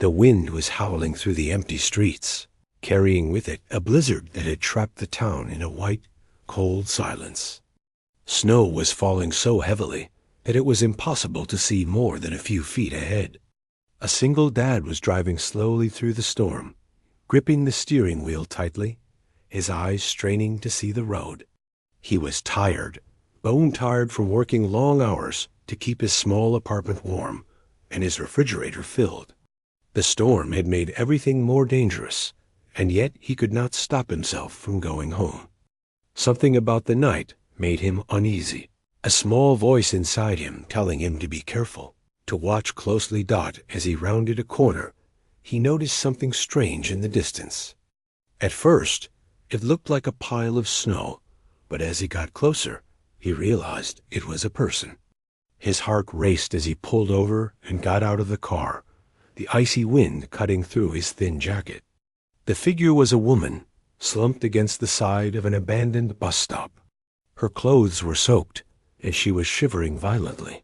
The wind was howling through the empty streets, carrying with it a blizzard that had trapped the town in a white, cold silence. Snow was falling so heavily that it was impossible to see more than a few feet ahead. A single dad was driving slowly through the storm, gripping the steering wheel tightly, his eyes straining to see the road. He was tired, bone-tired from working long hours to keep his small apartment warm and his refrigerator filled. The storm had made everything more dangerous, and yet he could not stop himself from going home. Something about the night made him uneasy, a small voice inside him telling him to be careful, to watch closely. As he rounded a corner, he noticed something strange in the distance. At first, it looked like a pile of snow, but as he got closer, he realized it was a person. His heart raced as he pulled over and got out of the car, the icy wind cutting through his thin jacket. The figure was a woman, slumped against the side of an abandoned bus stop. Her clothes were soaked, and she was shivering violently.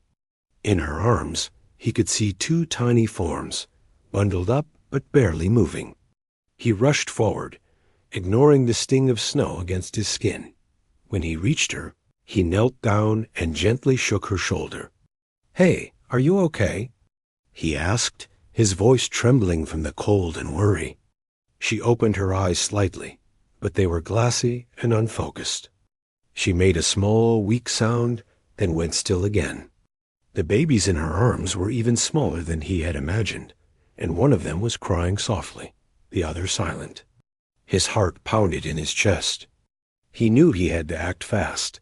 In her arms, he could see two tiny forms, bundled up but barely moving. He rushed forward, ignoring the sting of snow against his skin. When he reached her, he knelt down and gently shook her shoulder. "Hey, are you okay?" he asked, his voice trembling from the cold and worry. She opened her eyes slightly, but they were glassy and unfocused. She made a small, weak sound, then went still again. The babies in her arms were even smaller than he had imagined, and one of them was crying softly, the other silent. His heart pounded in his chest. He knew he had to act fast.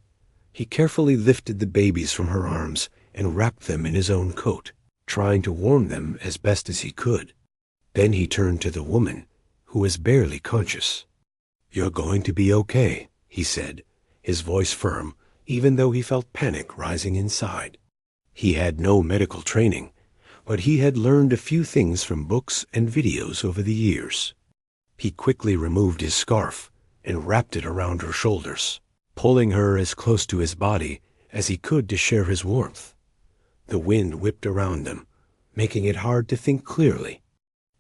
He carefully lifted the babies from her arms and wrapped them in his own coat, trying to warm them as best as he could. Then he turned to the woman, who was barely conscious. "You're going to be okay," he said, his voice firm, even though he felt panic rising inside. He had no medical training, but he had learned a few things from books and videos over the years. He quickly removed his scarf and wrapped it around her shoulders, pulling her as close to his body as he could to share his warmth. The wind whipped around them, making it hard to think clearly.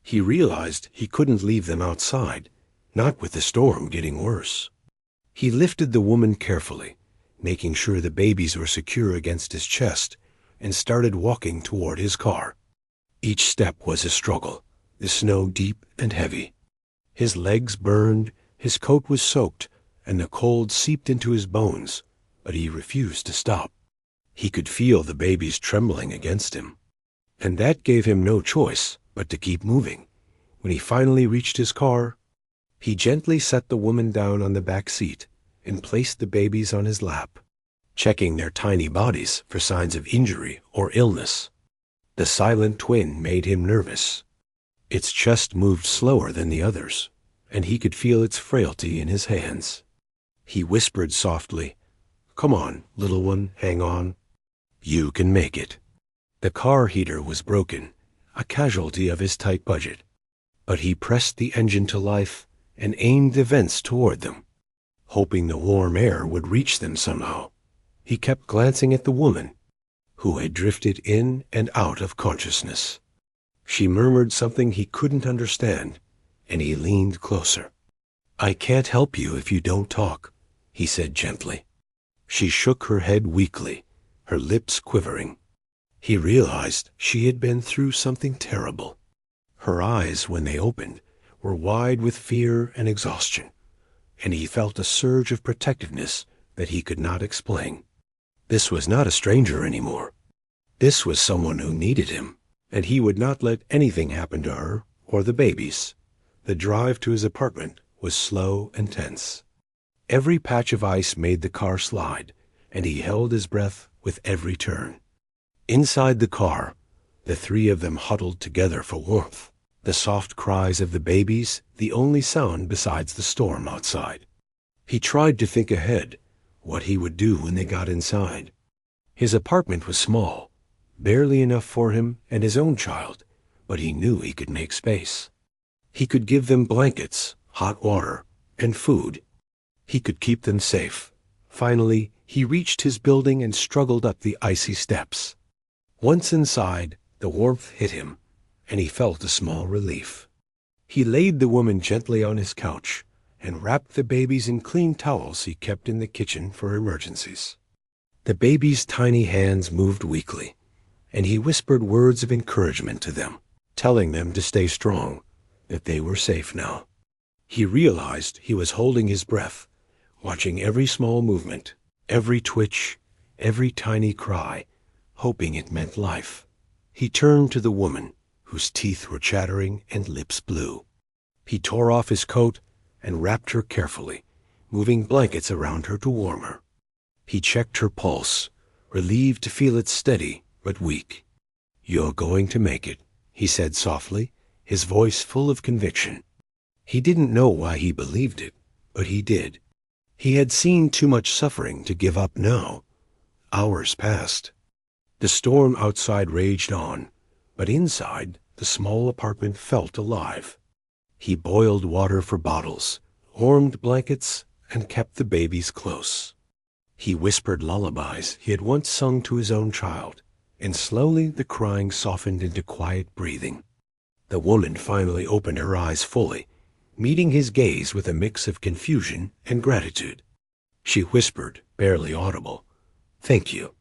He realized he couldn't leave them outside, not with the storm getting worse. He lifted the woman carefully, making sure the babies were secure against his chest, and started walking toward his car. Each step was a struggle, the snow deep and heavy. His legs burned, his coat was soaked, and the cold seeped into his bones, but he refused to stop. He could feel the babies trembling against him, and that gave him no choice but to keep moving. When he finally reached his car, he gently set the woman down on the back seat and placed the babies on his lap, checking their tiny bodies for signs of injury or illness. The silent twin made him nervous. Its chest moved slower than the others, and he could feel its frailty in his hands. He whispered softly, "Come on, little one, hang on. You can make it." The car heater was broken, a casualty of his tight budget, but he pressed the engine to life and aimed the vents toward them, hoping the warm air would reach them somehow. He kept glancing at the woman, who had drifted in and out of consciousness. She murmured something he couldn't understand, and he leaned closer. "I can't help you if you don't talk," he said gently. She shook her head weakly, her lips quivering. He realized she had been through something terrible. Her eyes, when they opened, were wide with fear and exhaustion, and he felt a surge of protectiveness that he could not explain. This was not a stranger anymore. This was someone who needed him, and he would not let anything happen to her or the babies. The drive to his apartment was slow and tense. Every patch of ice made the car slide, and he held his breath with every turn. Inside the car, the three of them huddled together for warmth, the soft cries of the babies the only sound besides the storm outside. He tried to think ahead, what he would do when they got inside. His apartment was small, barely enough for him and his own child, but he knew he could make space. He could give them blankets, hot water, and food. He could keep them safe. Finally, he reached his building and struggled up the icy steps. Once inside, the warmth hit him, and he felt a small relief. He laid the woman gently on his couch and wrapped the babies in clean towels he kept in the kitchen for emergencies. The babies' tiny hands moved weakly, and he whispered words of encouragement to them, telling them to stay strong, that they were safe now. He realized he was holding his breath, watching every small movement, every twitch, every tiny cry, hoping it meant life. He turned to the woman, whose teeth were chattering and lips blue. He tore off his coat and wrapped her carefully, moving blankets around her to warm her. He checked her pulse, relieved to feel it steady but weak. "You're going to make it," he said softly, his voice full of conviction. He didn't know why he believed it, but he did. He had seen too much suffering to give up now. Hours passed. The storm outside raged on, but inside, the small apartment felt alive. He boiled water for bottles, warmed blankets, and kept the babies close. He whispered lullabies he had once sung to his own child, and slowly the crying softened into quiet breathing. The woman finally opened her eyes fully, meeting his gaze with a mix of confusion and gratitude. She whispered, barely audible, "Thank you."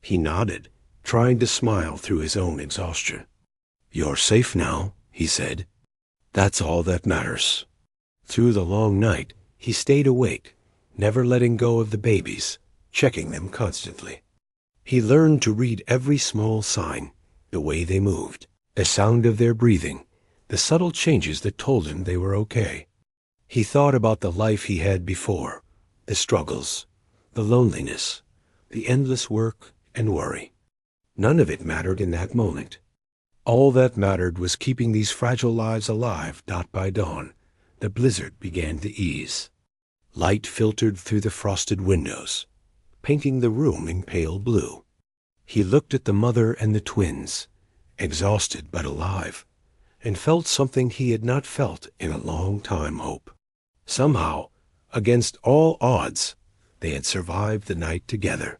He nodded, trying to smile through his own exhaustion. "You're safe now," he said. "That's all that matters." Through the long night, he stayed awake, never letting go of the babies, checking them constantly. He learned to read every small sign, the way they moved, the sound of their breathing, the subtle changes that told him they were okay. He thought about the life he had before, the struggles, the loneliness, the endless work and worry. None of it mattered in that moment. All that mattered was keeping these fragile lives alive. Dot by dawn, the blizzard began to ease. Light filtered through the frosted windows, painting the room in pale blue. He looked at the mother and the twins, exhausted but alive, and felt something he had not felt in a long time. Hope. Somehow, against all odds, they had survived the night together.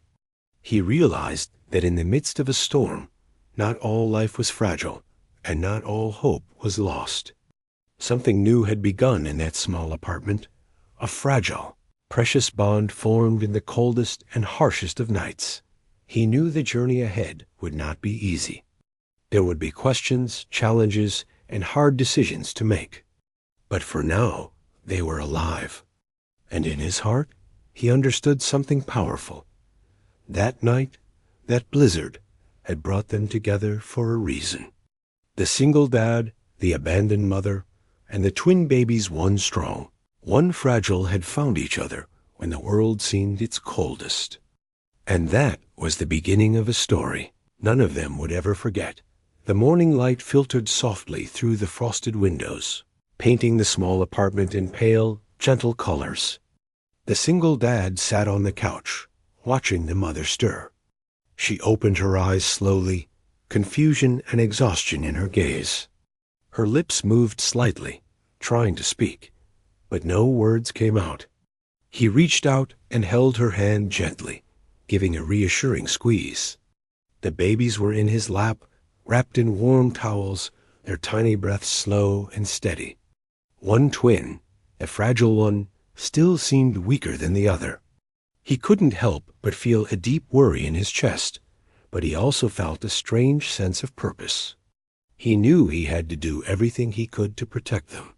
He realized that in the midst of a storm, not all life was fragile, and not all hope was lost. Something new had begun in that small apartment, a fragile, precious bond formed in the coldest and harshest of nights. He knew the journey ahead would not be easy. There would be questions, challenges, and hard decisions to make. But for now, they were alive. And in his heart, he understood something powerful. That night, that blizzard, had brought them together for a reason. The single dad, the abandoned mother, and the twin babies, one strong, one fragile, had found each other when the world seemed its coldest. And that was the beginning of a story none of them would ever forget. The morning light filtered softly through the frosted windows, painting the small apartment in pale, gentle colors. The single dad sat on the couch, watching the mother stir. She opened her eyes slowly, confusion and exhaustion in her gaze. Her lips moved slightly, trying to speak, but no words came out. He reached out and held her hand gently, giving a reassuring squeeze. The babies were in his lap, wrapped in warm towels, their tiny breaths slow and steady. One twin, a fragile one, still seemed weaker than the other. He couldn't help but feel a deep worry in his chest, but he also felt a strange sense of purpose. He knew he had to do everything he could to protect them.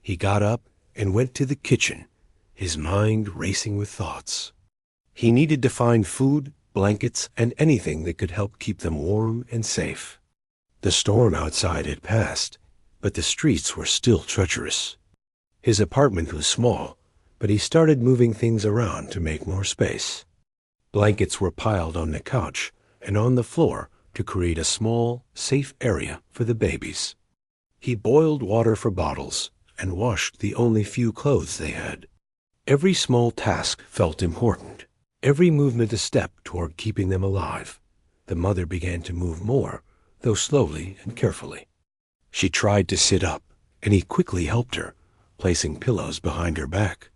He got up and went to the kitchen, his mind racing with thoughts. He needed to find food, blankets, and anything that could help keep them warm and safe. The storm outside had passed, but the streets were still treacherous. His apartment was small, but he started moving things around to make more space. Blankets were piled on the couch and on the floor to create a small, safe area for the babies. He boiled water for bottles and washed the only few clothes they had. Every small task felt important, every movement a step toward keeping them alive. The mother began to move more, though slowly and carefully. She tried to sit up, and he quickly helped her, placing pillows behind her back.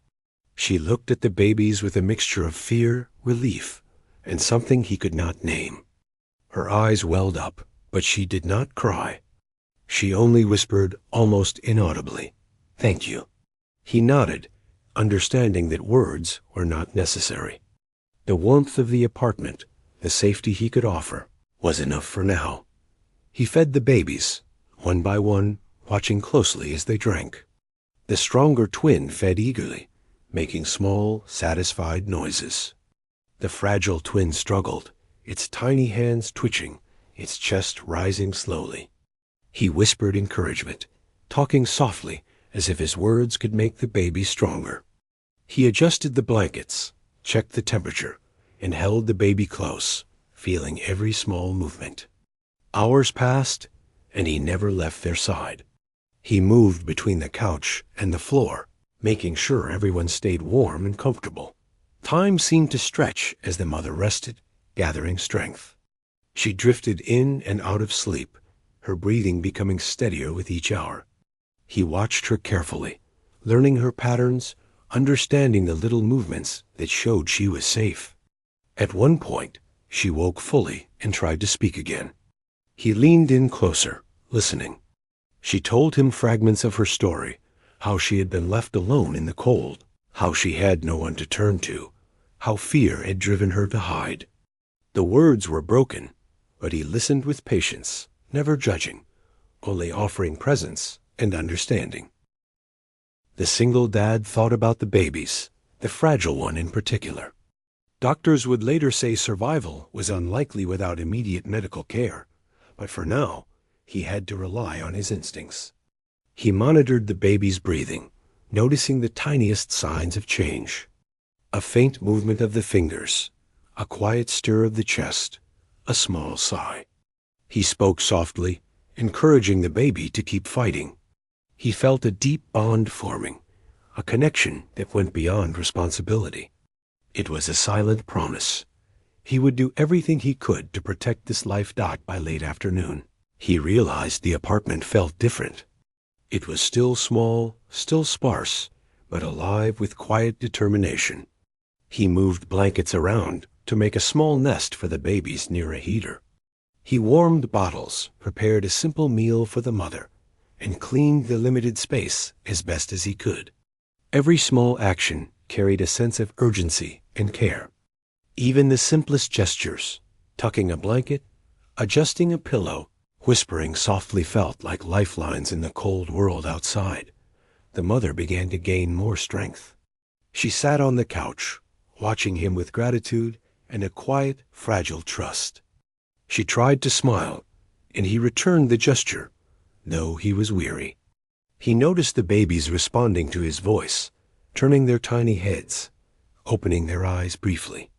She looked at the babies with a mixture of fear, relief, and something he could not name. Her eyes welled up, but she did not cry. She only whispered, almost inaudibly, "Thank you." He nodded, understanding that words were not necessary. The warmth of the apartment, the safety he could offer, was enough for now. He fed the babies, one by one, watching closely as they drank. The stronger twin fed eagerly, making small, satisfied noises. The fragile twin struggled, its tiny hands twitching, its chest rising slowly. He whispered encouragement, talking softly as if his words could make the baby stronger. He adjusted the blankets, checked the temperature, and held the baby close, feeling every small movement. Hours passed, and he never left their side. He moved between the couch and the floor, making sure everyone stayed warm and comfortable. Time seemed to stretch as the mother rested, gathering strength. She drifted in and out of sleep, her breathing becoming steadier with each hour. He watched her carefully, learning her patterns, understanding the little movements that showed she was safe. At one point, she woke fully and tried to speak again. He leaned in closer, listening. She told him fragments of her story, how she had been left alone in the cold, how she had no one to turn to, how fear had driven her to hide. The words were broken, but he listened with patience, never judging, only offering presence and understanding. The single dad thought about the babies, the fragile one in particular. Doctors would later say survival was unlikely without immediate medical care, but for now, he had to rely on his instincts. He monitored the baby's breathing, noticing the tiniest signs of change. A faint movement of the fingers, a quiet stir of the chest, a small sigh. He spoke softly, encouraging the baby to keep fighting. He felt a deep bond forming, a connection that went beyond responsibility. It was a silent promise. He would do everything he could to protect this life dot by late afternoon. He realized the apartment felt different. It was still small, still sparse, but alive with quiet determination. He moved blankets around to make a small nest for the babies near a heater. He warmed bottles, prepared a simple meal for the mother, and cleaned the limited space as best as he could. Every small action carried a sense of urgency and care. Even the simplest gestures, tucking a blanket, adjusting a pillow, whispering softly felt like lifelines in the cold world outside. The mother began to gain more strength. She sat on the couch, watching him with gratitude and a quiet, fragile trust. She tried to smile, and he returned the gesture, though he was weary. He noticed the babies responding to his voice, turning their tiny heads, opening their eyes briefly.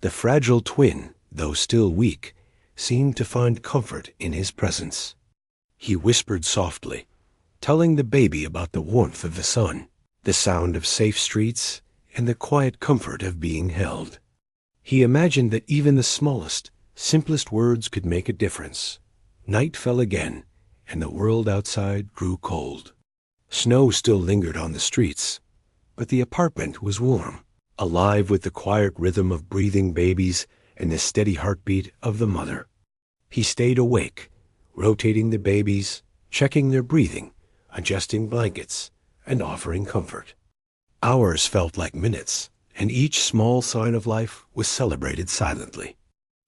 The fragile twin, though still weak, seemed to find comfort in his presence. He whispered softly, telling the baby about the warmth of the sun, the sound of safe streets, and the quiet comfort of being held. He imagined that even the smallest, simplest words could make a difference. Night fell again, and the world outside grew cold. Snow still lingered on the streets, but the apartment was warm, alive with the quiet rhythm of breathing babies and the steady heartbeat of the mother. He stayed awake, rotating the babies, checking their breathing, adjusting blankets, and offering comfort. Hours felt like minutes, and each small sign of life was celebrated silently.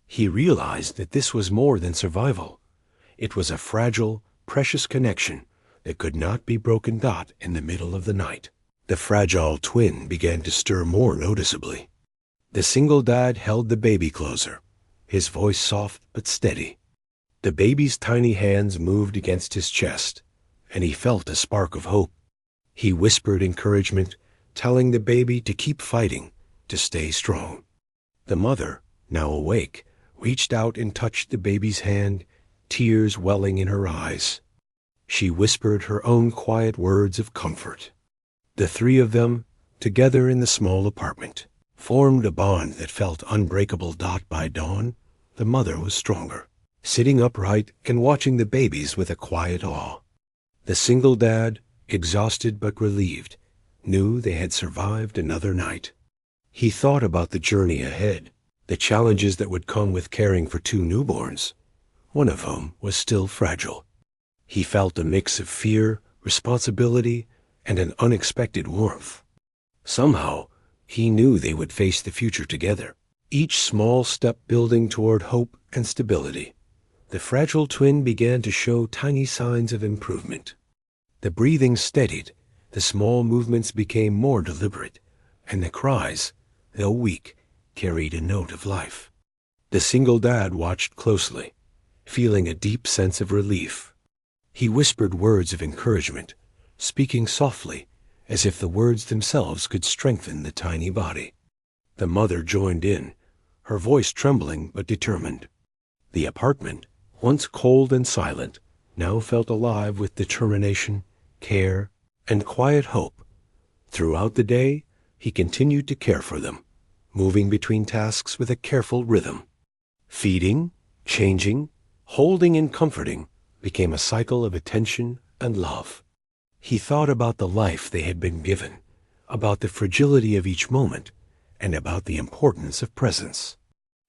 He realized that this was more than survival. It was a fragile, precious connection that could not be broken dot in the middle of the night. The fragile twin began to stir more noticeably. The single dad held the baby closer, his voice soft but steady. The baby's tiny hands moved against his chest, and he felt a spark of hope. He whispered encouragement, telling the baby to keep fighting, to stay strong. The mother, now awake, reached out and touched the baby's hand, tears welling in her eyes. She whispered her own quiet words of comfort. The three of them, together in the small apartment, formed a bond that felt unbreakable. By dawn, the mother was stronger, sitting upright and watching the babies with a quiet awe. The single dad, exhausted but relieved, knew they had survived another night. He thought about the journey ahead, the challenges that would come with caring for two newborns, one of whom was still fragile. He felt a mix of fear, responsibility, and an unexpected warmth. Somehow, he knew they would face the future together, each small step building toward hope and stability. The fragile twin began to show tiny signs of improvement. The breathing steadied, the small movements became more deliberate, and the cries, though weak, carried a note of life. The single dad watched closely, feeling a deep sense of relief. He whispered words of encouragement, speaking softly, as if the words themselves could strengthen the tiny body. The mother joined in, her voice trembling but determined. The apartment, once cold and silent, now felt alive with determination, care, and quiet hope. Throughout the day, he continued to care for them, moving between tasks with a careful rhythm. Feeding, changing, holding and comforting became a cycle of attention and love. He thought about the life they had been given, about the fragility of each moment, and about the importance of presence.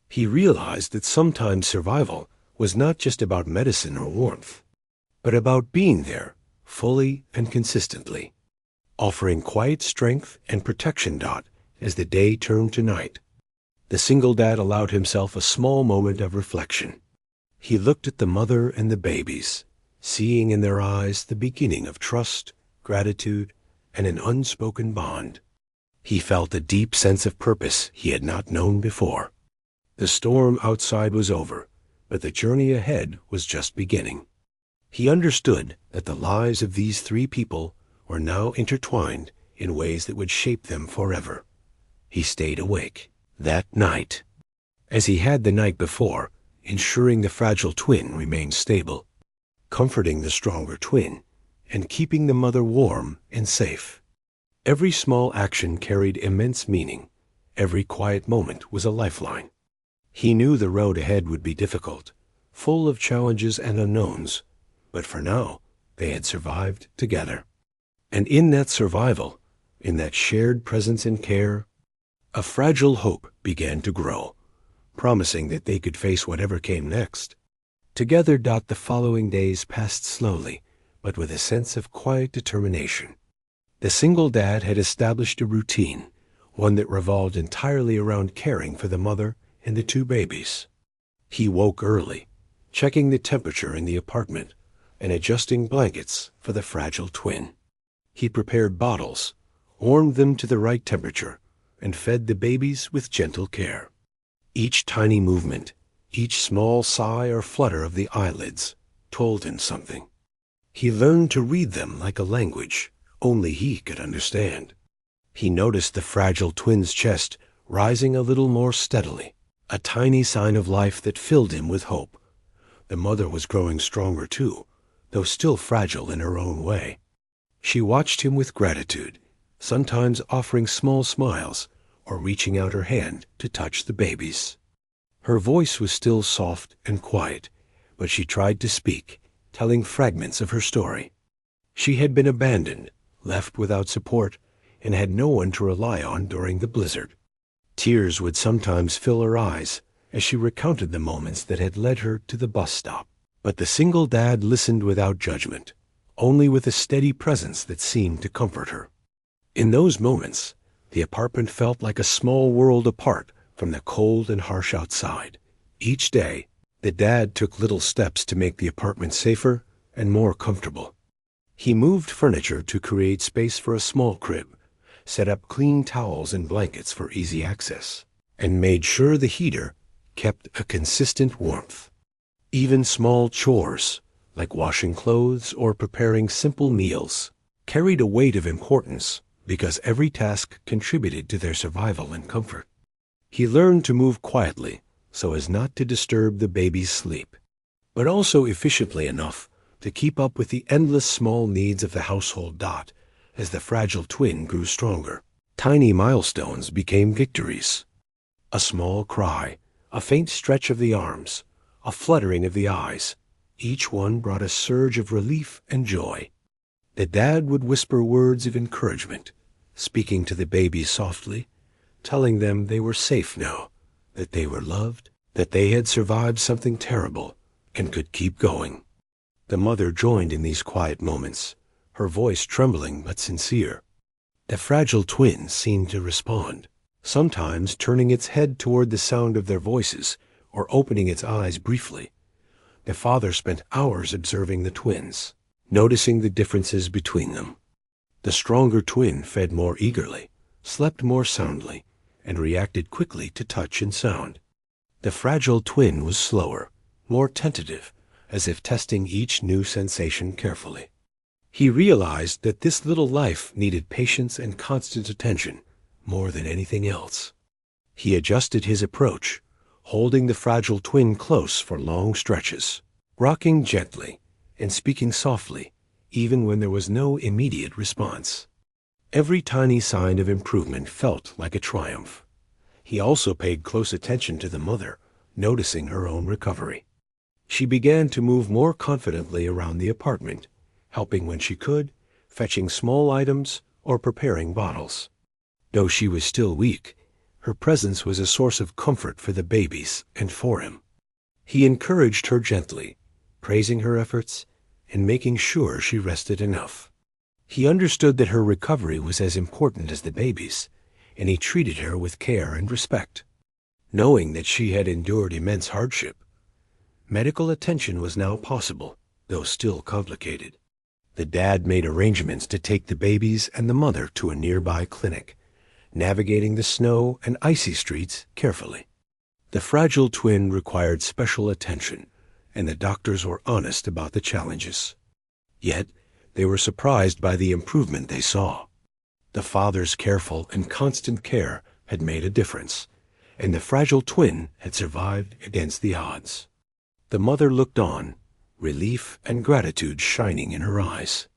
He realized that sometimes survival was not just about medicine or warmth, but about being there, fully and consistently, offering quiet strength and protection as the day turned to night. The single dad allowed himself a small moment of reflection. He looked at the mother and the babies, seeing in their eyes the beginning of trust, gratitude, and an unspoken bond. He felt a deep sense of purpose he had not known before. The storm outside was over, but the journey ahead was just beginning. He understood that the lives of these three people were now intertwined in ways that would shape them forever. He stayed awake that night, as he had the night before, ensuring the fragile twin remained stable, comforting the stronger twin, and keeping the mother warm and safe. Every small action carried immense meaning. Every quiet moment was a lifeline. He knew the road ahead would be difficult, full of challenges and unknowns, but for now, they had survived together. And in that survival, in that shared presence and care, a fragile hope began to grow, promising that they could face whatever came next. Together, the following days passed slowly, but with a sense of quiet determination. The single dad had established a routine, one that revolved entirely around caring for the mother and the two babies. He woke early, checking the temperature in the apartment and adjusting blankets for the fragile twin. He prepared bottles, warmed them to the right temperature, and fed the babies with gentle care. Each tiny movement, each small sigh or flutter of the eyelids, told him something. He learned to read them like a language only he could understand. He noticed the fragile twin's chest rising a little more steadily, a tiny sign of life that filled him with hope. The mother was growing stronger too, though still fragile in her own way. She watched him with gratitude, sometimes offering small smiles or reaching out her hand to touch the babies. Her voice was still soft and quiet, but she tried to speak, telling fragments of her story. She had been abandoned, left without support, and had no one to rely on during the blizzard. Tears would sometimes fill her eyes as she recounted the moments that had led her to the bus stop. But the single dad listened without judgment, only with a steady presence that seemed to comfort her. In those moments, the apartment felt like a small world apart from the cold and harsh outside. Each day, the dad took little steps to make the apartment safer and more comfortable. He moved furniture to create space for a small crib, set up clean towels and blankets for easy access, and made sure the heater kept a consistent warmth. Even small chores, like washing clothes or preparing simple meals, carried a weight of importance because every task contributed to their survival and comfort. He learned to move quietly so as not to disturb the baby's sleep, but also efficiently enough to keep up with the endless small needs of the household as the fragile twin grew stronger. Tiny milestones became victories. A small cry, a faint stretch of the arms, a fluttering of the eyes, each one brought a surge of relief and joy. The dad would whisper words of encouragement, speaking to the babies softly, telling them they were safe now, that they were loved, that they had survived something terrible and could keep going. The mother joined in these quiet moments, her voice trembling but sincere. The fragile twin seemed to respond, sometimes turning its head toward the sound of their voices or opening its eyes briefly. The father spent hours observing the twins, noticing the differences between them. The stronger twin fed more eagerly, slept more soundly, and reacted quickly to touch and sound. The fragile twin was slower, more tentative, as if testing each new sensation carefully. He realized that this little life needed patience and constant attention more than anything else. He adjusted his approach, holding the fragile twin close for long stretches, rocking gently and speaking softly, even when there was no immediate response. Every tiny sign of improvement felt like a triumph. He also paid close attention to the mother, noticing her own recovery. She began to move more confidently around the apartment, helping when she could, fetching small items, or preparing bottles. Though she was still weak, her presence was a source of comfort for the babies and for him. He encouraged her gently, praising her efforts and making sure she rested enough. He understood that her recovery was as important as the baby's, and he treated her with care and respect. Knowing that she had endured immense hardship, medical attention was now possible, though still complicated. The dad made arrangements to take the babies and the mother to a nearby clinic, navigating the snow and icy streets carefully. The fragile twin required special attention, and the doctors were honest about the challenges. Yet, they were surprised by the improvement they saw. The father's careful and constant care had made a difference, and the fragile twin had survived against the odds. The mother looked on, relief and gratitude shining in her eyes.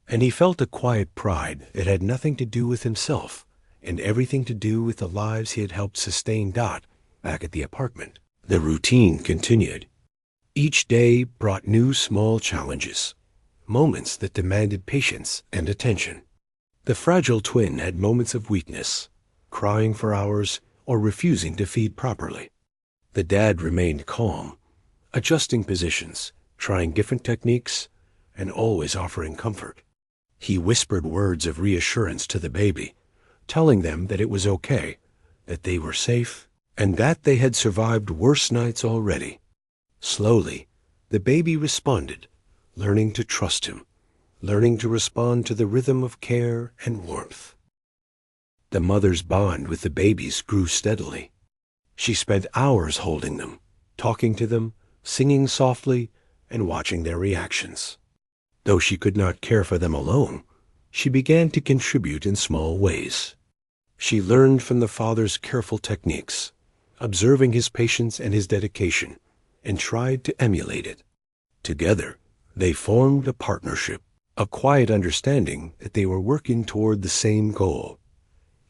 And he felt a quiet pride that had nothing to do with himself and everything to do with the lives he had helped sustain. Back at the apartment, the routine continued. Each day brought new small challenges, moments that demanded patience and attention. The fragile twin had moments of weakness, crying for hours or refusing to feed properly. The dad remained calm, adjusting positions, trying different techniques, and always offering comfort. He whispered words of reassurance to the baby, telling them that it was okay, that they were safe, and that they had survived worse nights already. Slowly, the baby responded, learning to trust him, learning to respond to the rhythm of care and warmth. The mother's bond with the babies grew steadily. She spent hours holding them, talking to them, singing softly, and watching their reactions. Though she could not care for them alone, she began to contribute in small ways. She learned from the father's careful techniques, observing his patience and his dedication, and tried to emulate it. Together, they formed a partnership, a quiet understanding that they were working toward the same goal,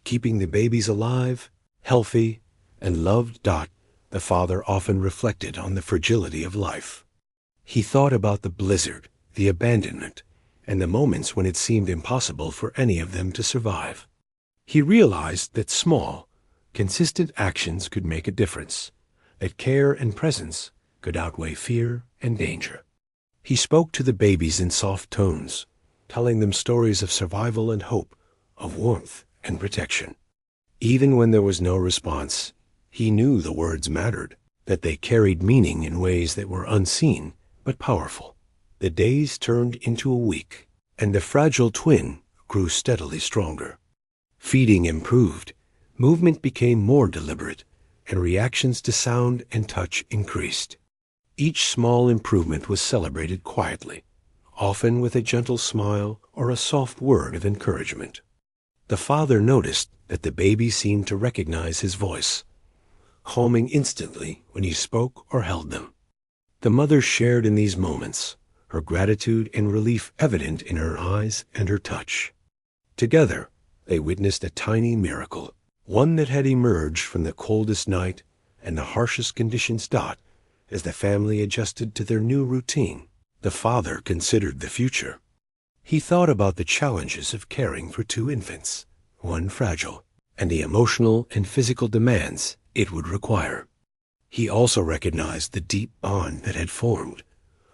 keeping the babies alive, healthy, and loved. The father often reflected on the fragility of life. He thought about the blizzard, the abandonment, and the moments when it seemed impossible for any of them to survive. He realized that small, consistent actions could make a difference, that care and presence could outweigh fear and danger. He spoke to the babies in soft tones, telling them stories of survival and hope, of warmth and protection. Even when there was no response, he knew the words mattered, that they carried meaning in ways that were unseen but powerful. The days turned into a week, and the fragile twin grew steadily stronger. Feeding improved, movement became more deliberate, and reactions to sound and touch increased. Each small improvement was celebrated quietly, often with a gentle smile or a soft word of encouragement. The father noticed that the baby seemed to recognize his voice, calming instantly when he spoke or held them. The mother shared in these moments, her gratitude and relief evident in her eyes and her touch. Together, they witnessed a tiny miracle, one that had emerged from the coldest night and the harshest conditions. As the family adjusted to their new routine, the father considered the future. He thought about the challenges of caring for two infants, one fragile, and the emotional and physical demands it would require. He also recognized the deep bond that had formed,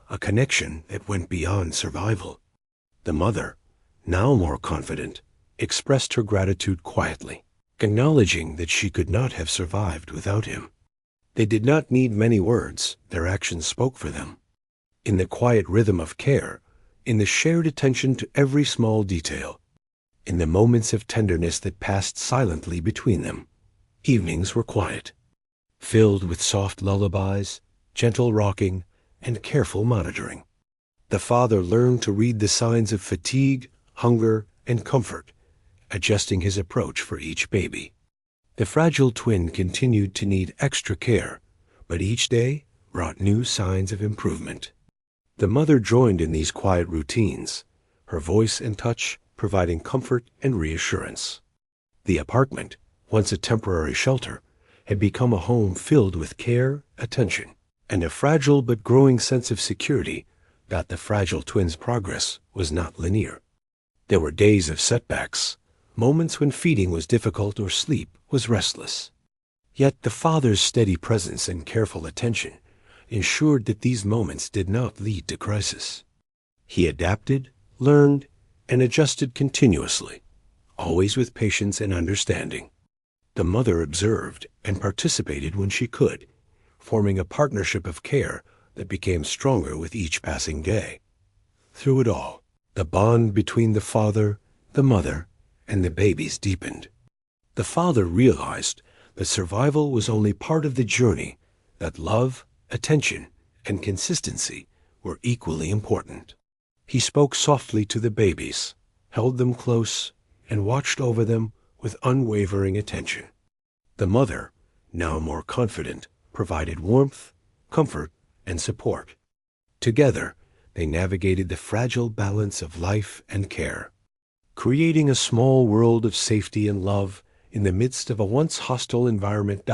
a connection that went beyond survival. The mother, now more confident, expressed her gratitude quietly, acknowledging that she could not have survived without him. They did not need many words, their actions spoke for them. In the quiet rhythm of care, in the shared attention to every small detail, in the moments of tenderness that passed silently between them, evenings were quiet, filled with soft lullabies, gentle rocking, and careful monitoring. The father learned to read the signs of fatigue, hunger, and comfort, adjusting his approach for each baby. The fragile twin continued to need extra care, but each day brought new signs of improvement. The mother joined in these quiet routines, her voice and touch providing comfort and reassurance. The apartment, once a temporary shelter, had become a home filled with care, attention, and a fragile but growing sense of security that the fragile twins' progress was not linear. There were days of setbacks, moments when feeding was difficult or sleep was restless. Yet the father's steady presence and careful attention ensured that these moments did not lead to crisis. He adapted, learned, and adjusted continuously, always with patience and understanding. The mother observed and participated when she could, forming a partnership of care that became stronger with each passing day. Through it all, the bond between the father, the mother, and the babies deepened. The father realized that survival was only part of the journey, that love, attention, and consistency were equally important. He spoke softly to the babies, held them close, and watched over them with unwavering attention. The mother, now more confident, provided warmth, comfort, and support. Together, they navigated the fragile balance of life and care, creating a small world of safety and love in the midst of a once hostile environment.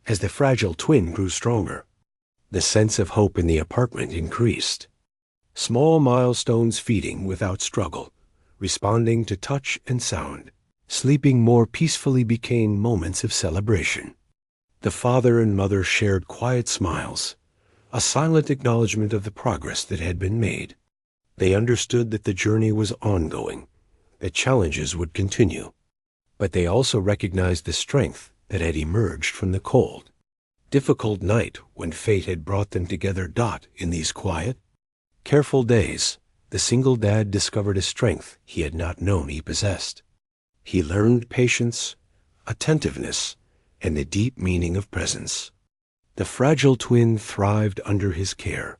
As the fragile twin grew stronger, the sense of hope in the apartment increased. Small milestones feeding without struggle, responding to touch and sound, sleeping more peacefully became moments of celebration. The father and mother shared quiet smiles, a silent acknowledgement of the progress that had been made. They understood that the journey was ongoing, that challenges would continue, but they also recognized the strength that had emerged from the cold, difficult night when fate had brought them together. In these quiet, careful days, the single dad discovered a strength he had not known he possessed. He learned patience, attentiveness, and the deep meaning of presence. The fragile twin thrived under his care,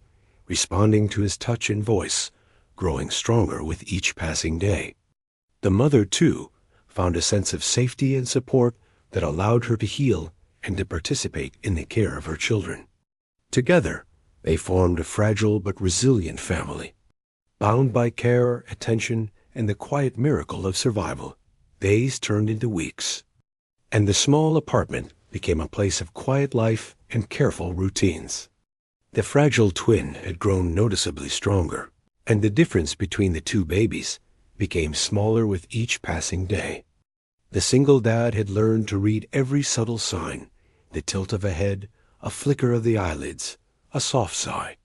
responding to his touch and voice, growing stronger with each passing day. The mother, too, found a sense of safety and support that allowed her to heal and to participate in the care of her children. Together, they formed a fragile but resilient family, bound by care, attention, and the quiet miracle of survival. Days turned into weeks, and the small apartment became a place of quiet life and careful routines. The fragile twin had grown noticeably stronger, and the difference between the two babies became smaller with each passing day. The single dad had learned to read every subtle sign, the tilt of a head, a flicker of the eyelids, a soft sigh.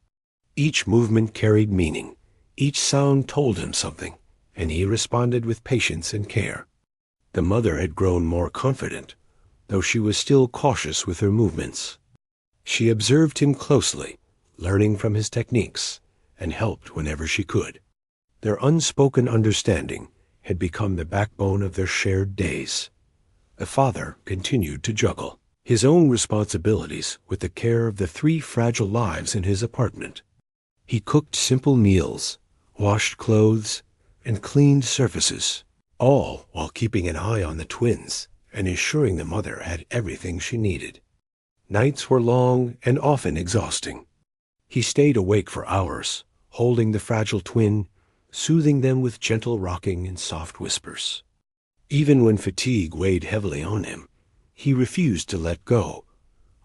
Each movement carried meaning, each sound told him something, and he responded with patience and care. The mother had grown more confident, though she was still cautious with her movements. She observed him closely, learning from his techniques, and helped whenever she could. Their unspoken understanding had become the backbone of their shared days. The father continued to juggle his own responsibilities with the care of the 3 fragile lives in his apartment. He cooked simple meals, washed clothes, and cleaned surfaces, all while keeping an eye on the twins and ensuring the mother had everything she needed. Nights were long and often exhausting. He stayed awake for hours, holding the fragile twin, soothing them with gentle rocking and soft whispers. Even when fatigue weighed heavily on him, he refused to let go,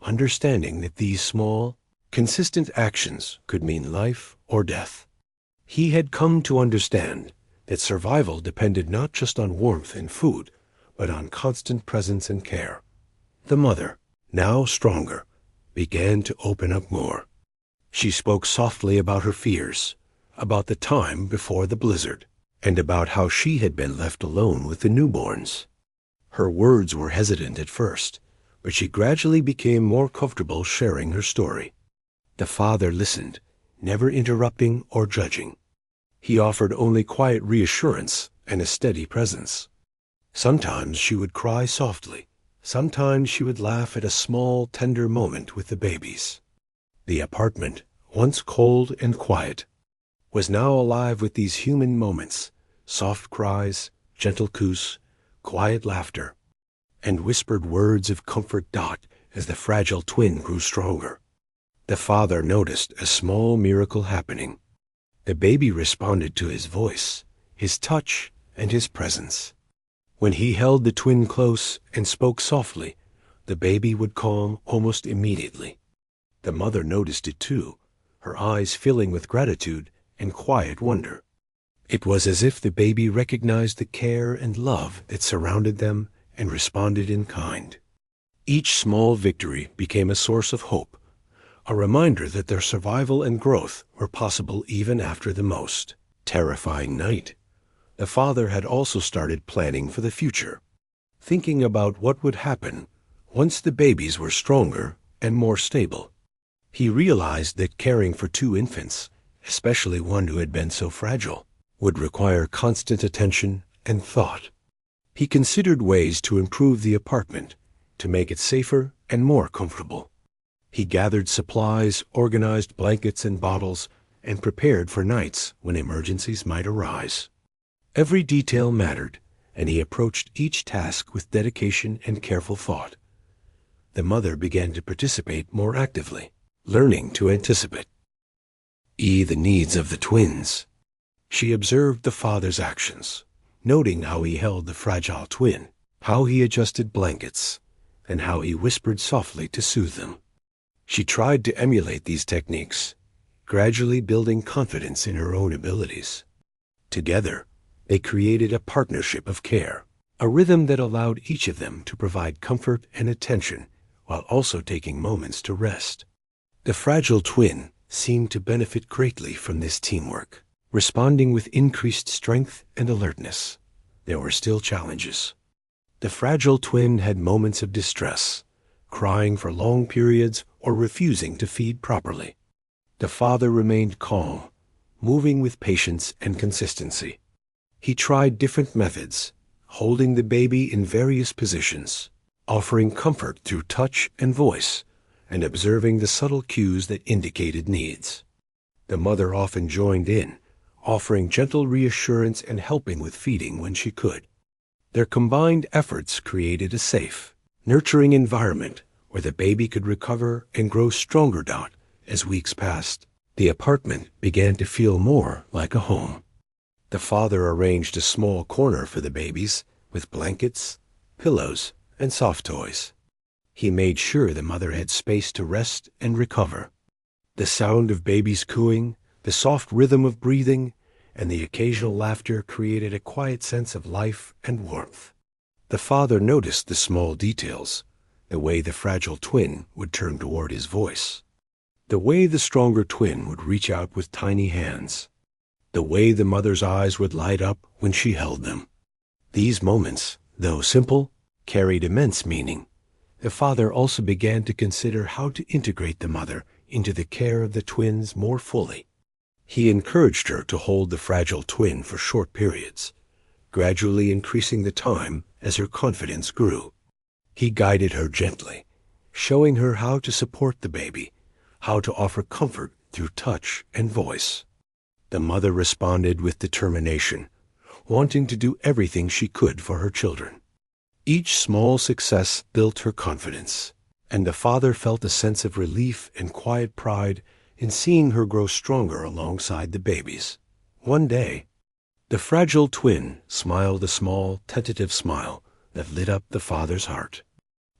understanding that these small, consistent actions could mean life or death. He had come to understand that survival depended not just on warmth and food, but on constant presence and care. The mother, now stronger, began to open up more. She spoke softly about her fears, about the time before the blizzard, and about how she had been left alone with the newborns. Her words were hesitant at first, but she gradually became more comfortable sharing her story. The father listened, never interrupting or judging. He offered only quiet reassurance and a steady presence. Sometimes she would cry softly. Sometimes she would laugh at a small, tender moment with the babies. The apartment, once cold and quiet, was now alive with these human moments, soft cries, gentle coos, quiet laughter, and whispered words of comfort. As the fragile twin grew stronger, the father noticed a small miracle happening. The baby responded to his voice, his touch, and his presence. When he held the twin close and spoke softly, the baby would calm almost immediately. The mother noticed it too, her eyes filling with gratitude and quiet wonder. It was as if the baby recognized the care and love that surrounded them and responded in kind. Each small victory became a source of hope, a reminder that their survival and growth were possible even after the most terrifying night. The father had also started planning for the future, thinking about what would happen once the babies were stronger and more stable. He realized that caring for two infants, especially one who had been so fragile, would require constant attention and thought. He considered ways to improve the apartment, to make it safer and more comfortable. He gathered supplies, organized blankets and bottles, and prepared for nights when emergencies might arise. Every detail mattered, and he approached each task with dedication and careful thought. The mother began to participate more actively, learning to anticipate the needs of the twins. She observed the father's actions, noting how he held the fragile twin, how he adjusted blankets, and how he whispered softly to soothe them. She tried to emulate these techniques, gradually building confidence in her own abilities. Together, they created a partnership of care, a rhythm that allowed each of them to provide comfort and attention while also taking moments to rest. The fragile twin seemed to benefit greatly from this teamwork, responding with increased strength and alertness. There were still challenges. The fragile twin had moments of distress, crying for long periods or refusing to feed properly. The father remained calm, moving with patience and consistency. He tried different methods, holding the baby in various positions, offering comfort through touch and voice, and observing the subtle cues that indicated needs. The mother often joined in, offering gentle reassurance and helping with feeding when she could. Their combined efforts created a safe, nurturing environment where the baby could recover and grow stronger. As weeks passed, the apartment began to feel more like a home. The father arranged a small corner for the babies with blankets, pillows, and soft toys. He made sure the mother had space to rest and recover. The sound of babies cooing, the soft rhythm of breathing, and the occasional laughter created a quiet sense of life and warmth. The father noticed the small details, the way the fragile twin would turn toward his voice, the way the stronger twin would reach out with tiny hands, the way the mother's eyes would light up when she held them. These moments, though simple, carried immense meaning. The father also began to consider how to integrate the mother into the care of the twins more fully. He encouraged her to hold the fragile twin for short periods, gradually increasing the time as her confidence grew. He guided her gently, showing her how to support the baby, how to offer comfort through touch and voice. The mother responded with determination, wanting to do everything she could for her children. Each small success built her confidence, and the father felt a sense of relief and quiet pride in seeing her grow stronger alongside the babies. One day, the fragile twin smiled a small, tentative smile that lit up the father's heart.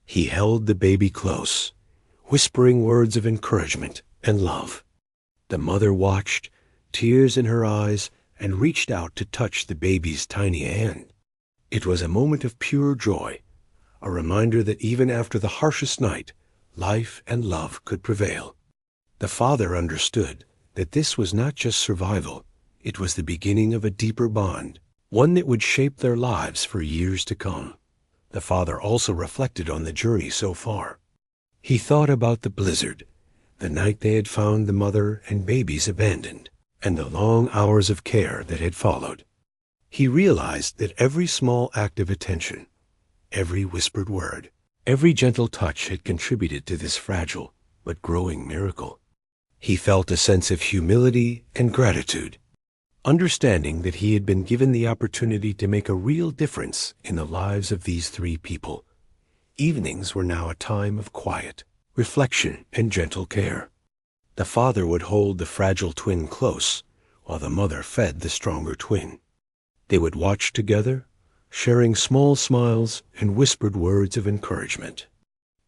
He held the baby close, whispering words of encouragement and love. The mother watched, tears in her eyes, and reached out to touch the baby's tiny hand. It was a moment of pure joy, a reminder that even after the harshest night, life and love could prevail. The father understood that this was not just survival, it was the beginning of a deeper bond, one that would shape their lives for years to come. The father also reflected on the journey so far. He thought about the blizzard, the night they had found the mother and babies abandoned, and the long hours of care that had followed. He realized that every small act of attention, every whispered word, every gentle touch had contributed to this fragile but growing miracle. He felt a sense of humility and gratitude, understanding that he had been given the opportunity to make a real difference in the lives of these three people. Evenings were now a time of quiet, reflection, and gentle care. The father would hold the fragile twin close, while the mother fed the stronger twin. They would watch together, sharing small smiles and whispered words of encouragement.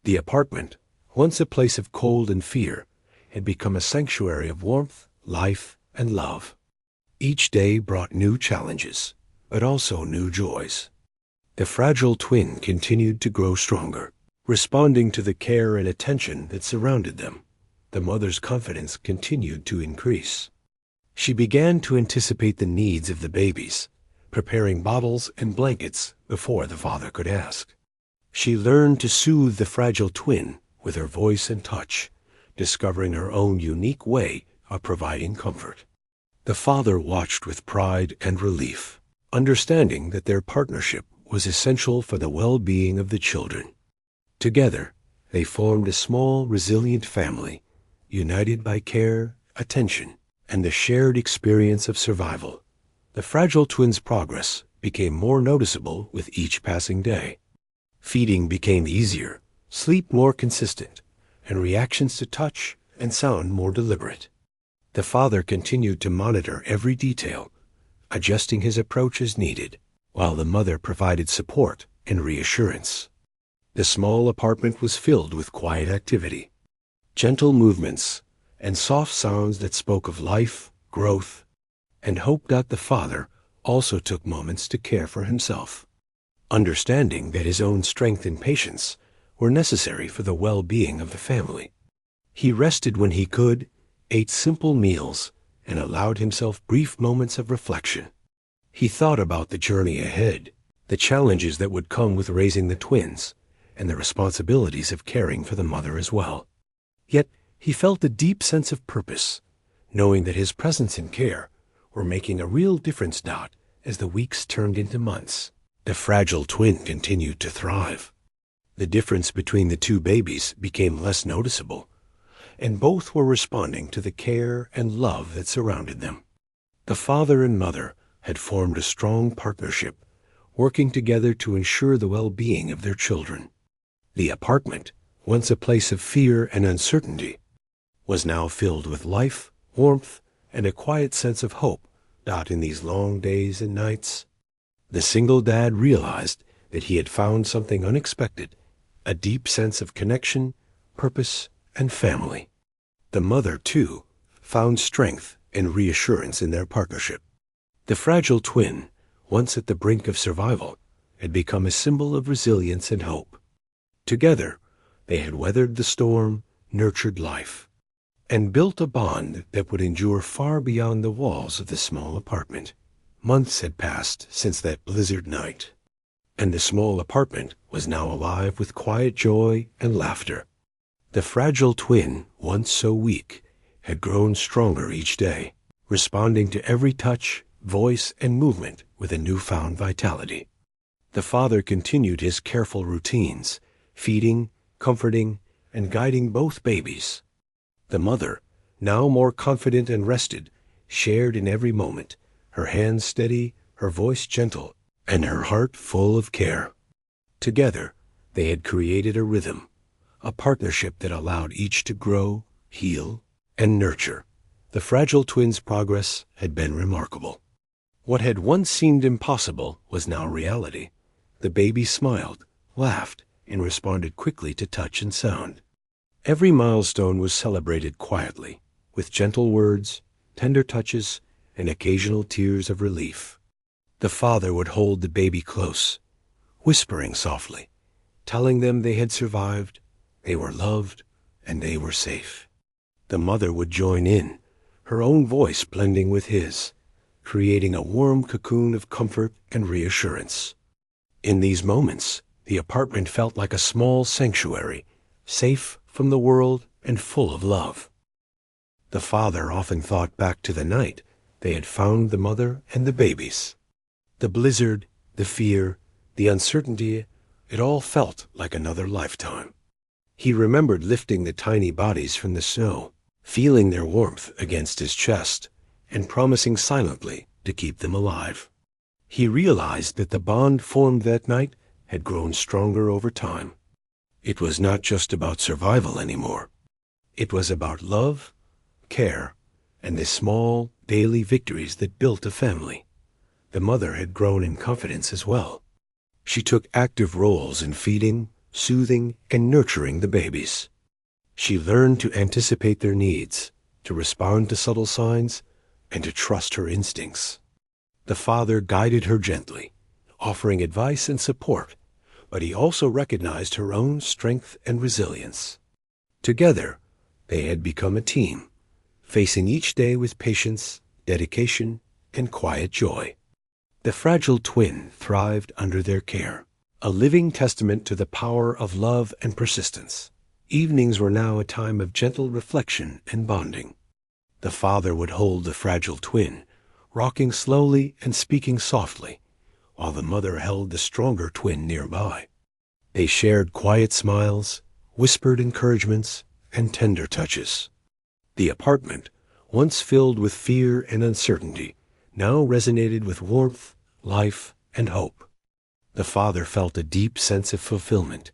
The apartment, once a place of cold and fear, had become a sanctuary of warmth, life, and love. Each day brought new challenges, but also new joys. The fragile twin continued to grow stronger, responding to the care and attention that surrounded them. The mother's confidence continued to increase. She began to anticipate the needs of the babies, preparing bottles and blankets before the father could ask. She learned to soothe the fragile twin with her voice and touch, discovering her own unique way of providing comfort. The father watched with pride and relief, understanding that their partnership was essential for the well-being of the children. Together, they formed a small, resilient family, united by care, attention, and the shared experience of survival. The fragile twins' progress became more noticeable with each passing day. Feeding became easier, sleep more consistent, and reactions to touch and sound more deliberate. The father continued to monitor every detail, adjusting his approach as needed, while the mother provided support and reassurance. The small apartment was filled with quiet activity, gentle movements, and soft sounds that spoke of life, growth, and hope. The father also took moments to care for himself, understanding that his own strength and patience were necessary for the well-being of the family. He rested when he could, ate simple meals, and allowed himself brief moments of reflection. He thought about the journey ahead, the challenges that would come with raising the twins, and the responsibilities of caring for the mother as well. Yet he felt a deep sense of purpose, knowing that his presence and care were making a real difference. As the weeks turned into months, the fragile twin continued to thrive. The difference between the two babies became less noticeable, and both were responding to the care and love that surrounded them. The father and mother had formed a strong partnership, working together to ensure the well-being of their children. The apartment, once a place of fear and uncertainty, was now filled with life, warmth, and a quiet sense of hope. In these long days and nights, the single dad realized that he had found something unexpected, a deep sense of connection, purpose, and family. The mother, too, found strength and reassurance in their partnership. The fragile twin, once at the brink of survival, had become a symbol of resilience and hope. Together, they had weathered the storm, nurtured life, and built a bond that would endure far beyond the walls of the small apartment. Months had passed since that blizzard night, and the small apartment was now alive with quiet joy and laughter. The fragile twin, once so weak, had grown stronger each day, responding to every touch, voice, and movement with a newfound vitality. The father continued his careful routines, feeding, comforting, and guiding both babies. The mother, now more confident and rested, shared in every moment, her hands steady, her voice gentle, and her heart full of care. Together, they had created a rhythm, a partnership that allowed each to grow, heal, and nurture. The fragile twins' progress had been remarkable. What had once seemed impossible was now reality. The baby smiled, laughed, and responded quickly to touch and sound. Every milestone was celebrated quietly, with gentle words, tender touches, and occasional tears of relief. The father would hold the baby close, whispering softly, telling them they had survived, they were loved, and they were safe. The mother would join in, her own voice blending with his, creating a warm cocoon of comfort and reassurance. In these moments, the apartment felt like a small sanctuary, safe from the world and full of love. The father often thought back to the night they had found the mother and the babies. The blizzard, the fear, the uncertainty, it all felt like another lifetime. He remembered lifting the tiny bodies from the snow, feeling their warmth against his chest, and promising silently to keep them alive. He realized that the bond formed that night had grown stronger over time. It was not just about survival anymore. It was about love, care, and the small, daily victories that built a family. The mother had grown in confidence as well. She took active roles in feeding, soothing, and nurturing the babies. She learned to anticipate their needs, to respond to subtle signs, and to trust her instincts. The father guided her gently, offering advice and support, but he also recognized her own strength and resilience. Together, they had become a team, facing each day with patience, dedication, and quiet joy. The fragile twin thrived under their care, a living testament to the power of love and persistence. Evenings were now a time of gentle reflection and bonding. The father would hold the fragile twin, rocking slowly and speaking softly, while the mother held the stronger twin nearby. They shared quiet smiles, whispered encouragements, and tender touches. The apartment, once filled with fear and uncertainty, now resonated with warmth, life, and hope. The father felt a deep sense of fulfillment,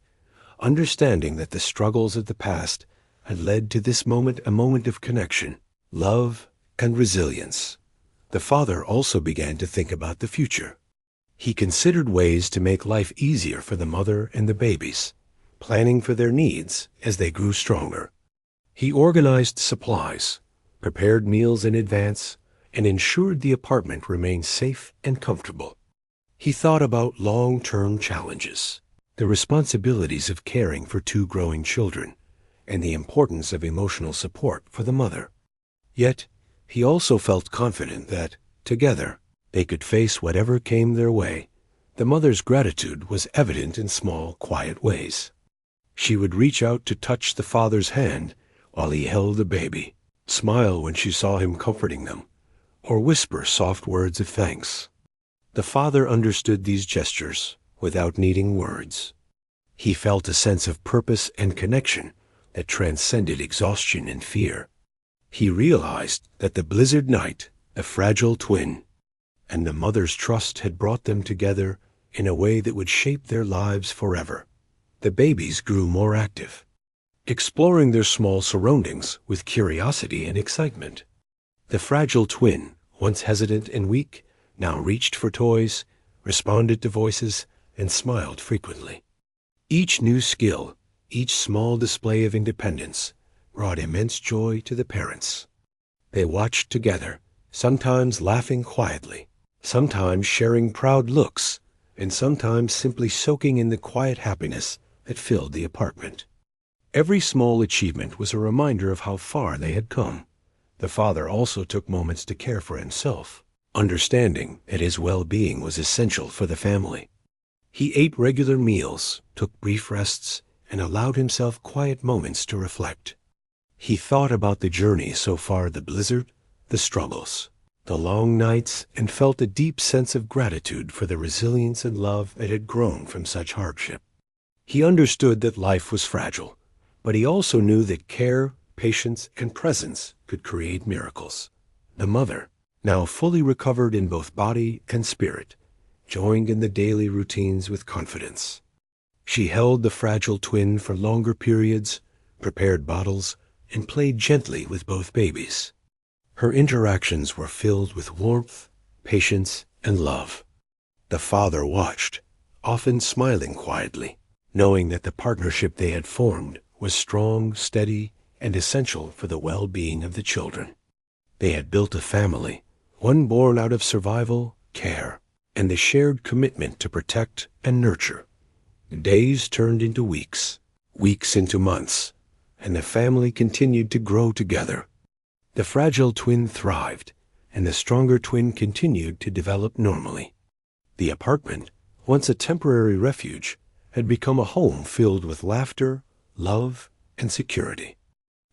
understanding that the struggles of the past had led to this moment a moment of connection, love, and resilience. The father also began to think about the future. He considered ways to make life easier for the mother and the babies, planning for their needs as they grew stronger. He organized supplies, prepared meals in advance, and ensured the apartment remained safe and comfortable. He thought about long-term challenges, the responsibilities of caring for two growing children, and the importance of emotional support for the mother. Yet, he also felt confident that, together, they could face whatever came their way. The mother's gratitude was evident in small, quiet ways. She would reach out to touch the father's hand while he held the baby, smile when she saw him comforting them, or whisper soft words of thanks. The father understood these gestures without needing words. He felt a sense of purpose and connection that transcended exhaustion and fear. He realized that the blizzard night, the fragile twin, and the mother's trust had brought them together in a way that would shape their lives forever. The babies grew more active, exploring their small surroundings with curiosity and excitement. The fragile twin, once hesitant and weak, now reached for toys, responded to voices, and smiled frequently. Each new skill, each small display of independence, brought immense joy to the parents. They watched together, sometimes laughing quietly, sometimes sharing proud looks, and sometimes simply soaking in the quiet happiness that filled the apartment. Every small achievement was a reminder of how far they had come. The father also took moments to care for himself, understanding that his well-being was essential for the family. He ate regular meals, took brief rests, and allowed himself quiet moments to reflect. He thought about the journey so far, the blizzard, the struggles, the long nights, and felt a deep sense of gratitude for the resilience and love that had grown from such hardship. He understood that life was fragile, but he also knew that care, patience, and presence could create miracles. The mother, now fully recovered in both body and spirit, joined in the daily routines with confidence. She held the fragile twin for longer periods, prepared bottles, and played gently with both babies. Her interactions were filled with warmth, patience, and love. The father watched, often smiling quietly, knowing that the partnership they had formed was strong, steady, and essential for the well-being of the children. They had built a family, one born out of survival, care, and the shared commitment to protect and nurture. Days turned into weeks, weeks into months, and the family continued to grow together. The fragile twin thrived, and the stronger twin continued to develop normally. The apartment, once a temporary refuge, had become a home filled with laughter, love, and security.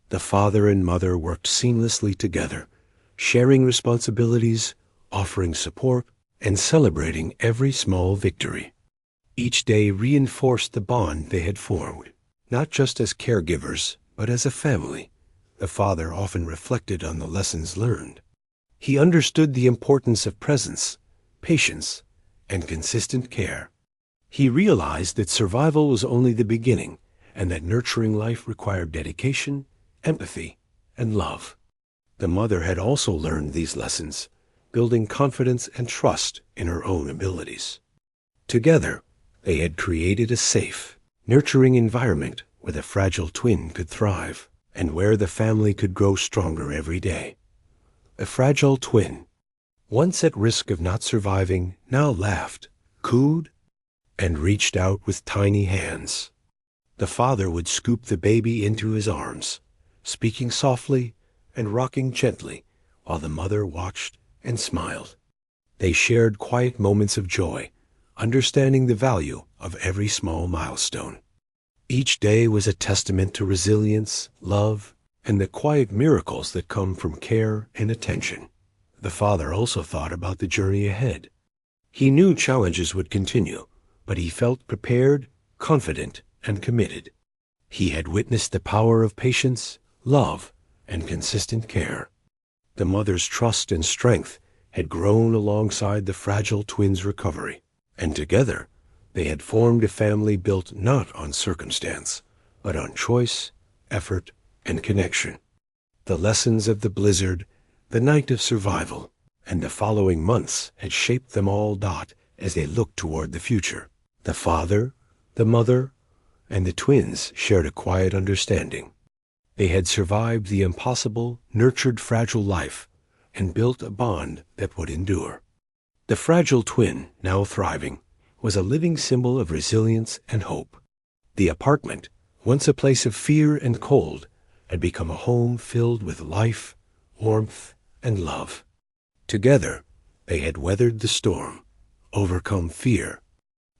The father and mother worked seamlessly together, sharing responsibilities, offering support, and celebrating every small victory. Each day reinforced the bond they had formed, not just as caregivers, but as a family. The father often reflected on the lessons learned. He understood the importance of presence, patience, and consistent care. He realized that survival was only the beginning, and that nurturing life required dedication, empathy, and love. The mother had also learned these lessons, building confidence and trust in her own abilities. Together, they had created a safe, nurturing environment where the fragile twin could thrive, and where the family could grow stronger every day. A fragile twin, once at risk of not surviving, now laughed, cooed, and reached out with tiny hands. The father would scoop the baby into his arms, speaking softly and rocking gently, while the mother watched and smiled. They shared quiet moments of joy, understanding the value of every small milestone. Each day was a testament to resilience, love, and the quiet miracles that come from care and attention. The father also thought about the journey ahead. He knew challenges would continue, but he felt prepared, confident, and committed. He had witnessed the power of patience, love, and consistent care. The mother's trust and strength had grown alongside the fragile twins' recovery, and together they had formed a family built not on circumstance, but on choice, effort, and connection. The lessons of the blizzard, the night of survival, and the following months had shaped them all as they looked toward the future. The father, the mother, and the twins shared a quiet understanding. They had survived the impossible, nurtured fragile life, and built a bond that would endure. The fragile twin, now thriving, was a living symbol of resilience and hope. The apartment, once a place of fear and cold, had become a home filled with life, warmth, and love. Together, they had weathered the storm, overcome fear,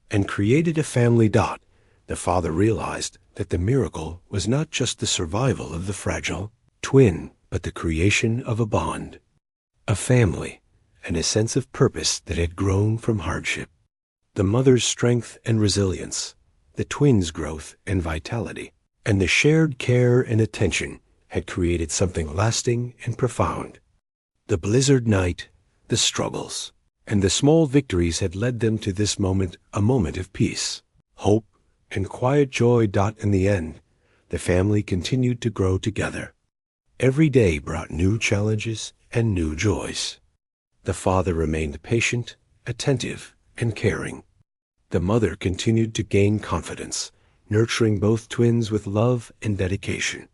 and created a family. The father realized that the miracle was not just the survival of the fragile twin, but the creation of a bond, a family, and a sense of purpose that had grown from hardship. The mother's strength and resilience, the twins' growth and vitality, and the shared care and attention had created something lasting and profound. The blizzard night, the struggles, and the small victories had led them to this moment, a moment of peace, hope, and quiet joy. In the end, the family continued to grow together. Every day brought new challenges and new joys. The father remained patient, attentive, and caring. The mother continued to gain confidence, nurturing both twins with love and dedication.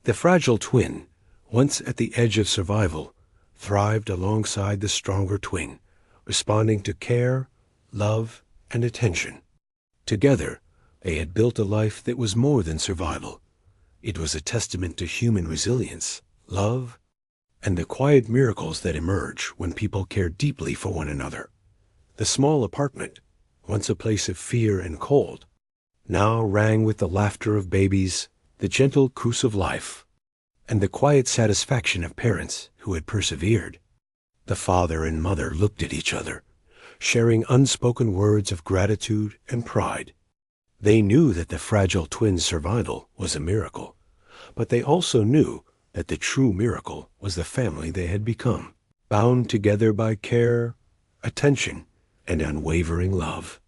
The fragile twin, once at the edge of survival, thrived alongside the stronger twin, responding to care, love, and attention. Together, they had built a life that was more than survival. It was a testament to human resilience, love, and the quiet miracles that emerge when people care deeply for one another. The small apartment, once a place of fear and cold, now rang with the laughter of babies, the gentle cruise of life, and the quiet satisfaction of parents who had persevered. The father and mother looked at each other, sharing unspoken words of gratitude and pride. They knew that the fragile twins' survival was a miracle, but they also knew that the true miracle was the family they had become, bound together by care, attention, and unwavering love.